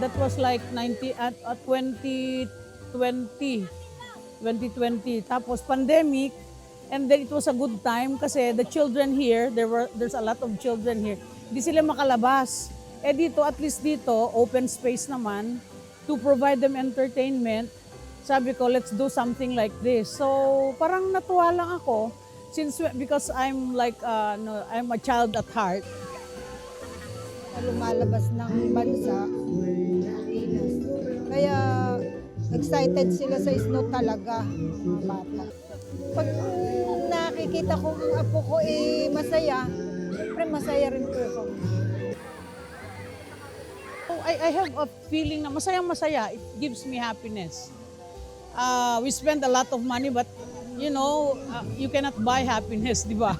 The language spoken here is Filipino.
that was like 2020. 2020. Tapos pandemic, and then it was a good time kasi the children here, there's a lot of children here. Hindi sila makalabas. Eh dito, at least dito, open space naman to provide them entertainment. Sabi ko, let's do something like this. So, parang natuwa lang ako because I'm like, no, I'm a child at heart. Lumalabas ng bansa, Pilipinas. Kaya excited sila sa snow talaga, mga bata. Pag nakikita ko ang apo ko masaya, siyempre masaya rin po ako. So, I have a feeling na masayang-masaya. It gives me happiness. We spend a lot of money, but you know, you cannot buy happiness, di ba?